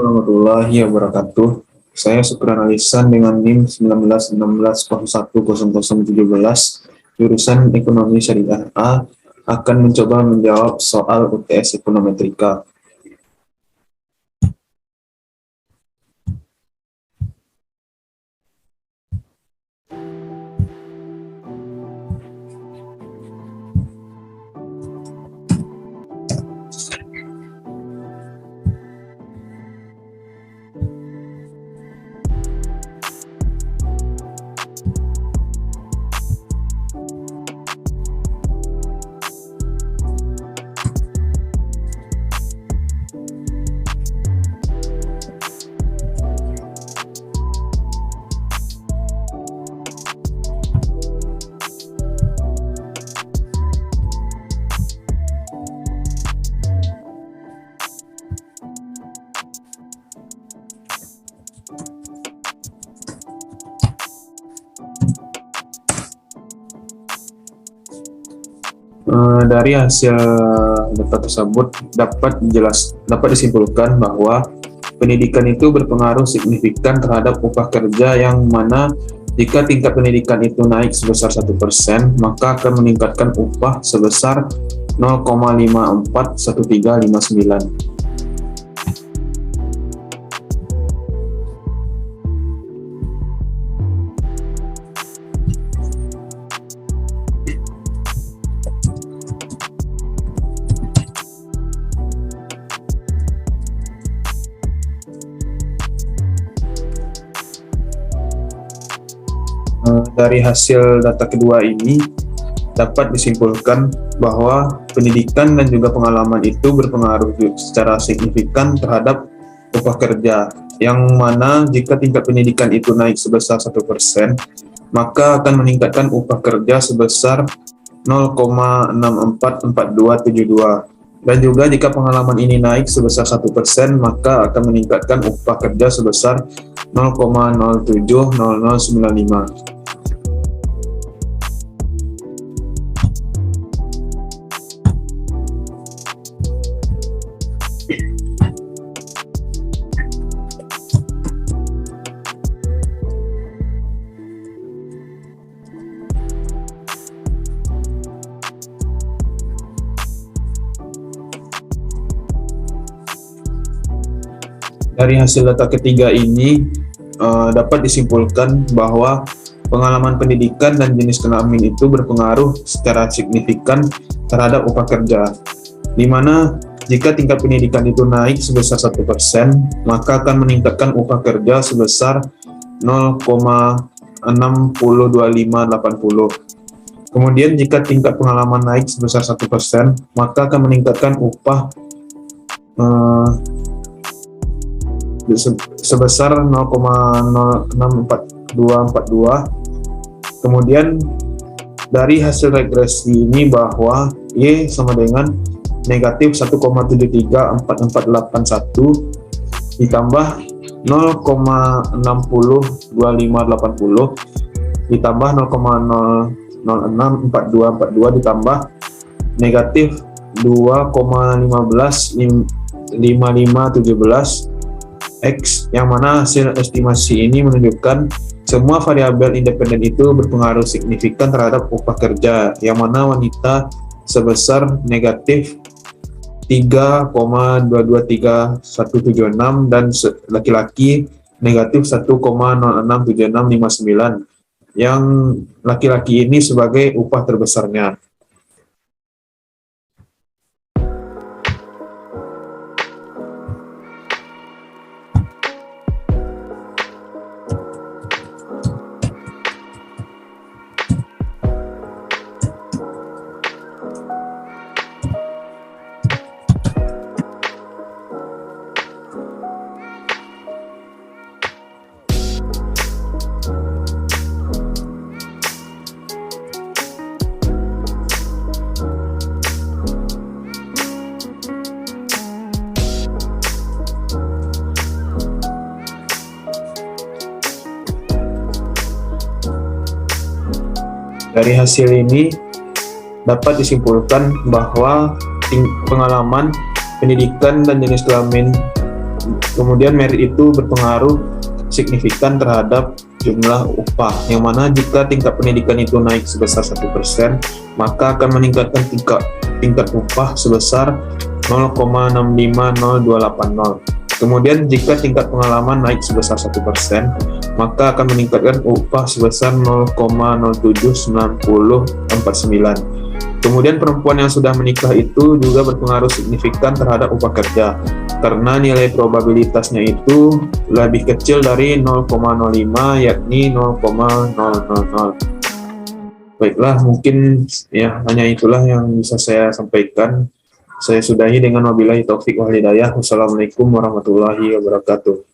Warahmatullahi wabarakatuh. Saya Syukran Alisan dengan NIM 1916010017 jurusan Ekonomi Syariah A akan mencoba menjawab soal UTS Ekonometrika. Dari hasil data tersebut dapat disimpulkan bahwa pendidikan itu berpengaruh signifikan terhadap upah kerja, yang mana jika tingkat pendidikan itu naik sebesar 1%, maka akan meningkatkan upah sebesar 0,541359. Dari hasil data kedua ini dapat disimpulkan bahwa pendidikan dan juga pengalaman itu berpengaruh secara signifikan terhadap upah kerja, yang mana jika tingkat pendidikan itu naik sebesar 1%, maka akan meningkatkan upah kerja sebesar 0,644272. Dan juga jika pengalaman ini naik sebesar 1%, maka akan meningkatkan upah kerja sebesar 0,070095. Dari hasil data ketiga ini dapat disimpulkan bahwa pengalaman pendidikan dan jenis kelamin itu berpengaruh secara signifikan terhadap upah kerja, di mana jika tingkat pendidikan itu naik sebesar 1%, maka akan meningkatkan upah kerja sebesar 0,602580. Kemudian jika tingkat pengalaman naik sebesar 1%, maka akan meningkatkan upah sebesar 0,064242. Kemudian dari hasil regresi ini bahwa Y sama dengan negatif 1,734481 ditambah 0,602580 ditambah 0,0064242 ditambah negatif 2,155517 X, yang mana hasil estimasi ini menunjukkan semua variabel independen itu berpengaruh signifikan terhadap upah kerja, yang mana wanita sebesar negatif 3,223176 dan laki-laki negatif 1,067659, yang laki-laki ini sebagai upah terbesarnya. Dari hasil ini dapat disimpulkan bahwa pengalaman, pendidikan, dan jenis kelamin Kemudian merit itu berpengaruh signifikan terhadap jumlah upah, yang mana jika tingkat pendidikan itu naik sebesar 1%, maka akan meningkatkan tingkat upah sebesar 0,650280. Kemudian jika tingkat pengalaman naik sebesar 1%, maka akan meningkatkan upah sebesar 0,07949. Kemudian perempuan yang sudah menikah itu juga berpengaruh signifikan terhadap upah kerja, karena nilai probabilitasnya itu lebih kecil dari 0,05, yakni 0,000. Baiklah, mungkin ya hanya itulah yang bisa saya sampaikan. Saya sudahi dengan wabillahi taufik wal hidayah. Wassalamualaikum warahmatullahi wabarakatuh.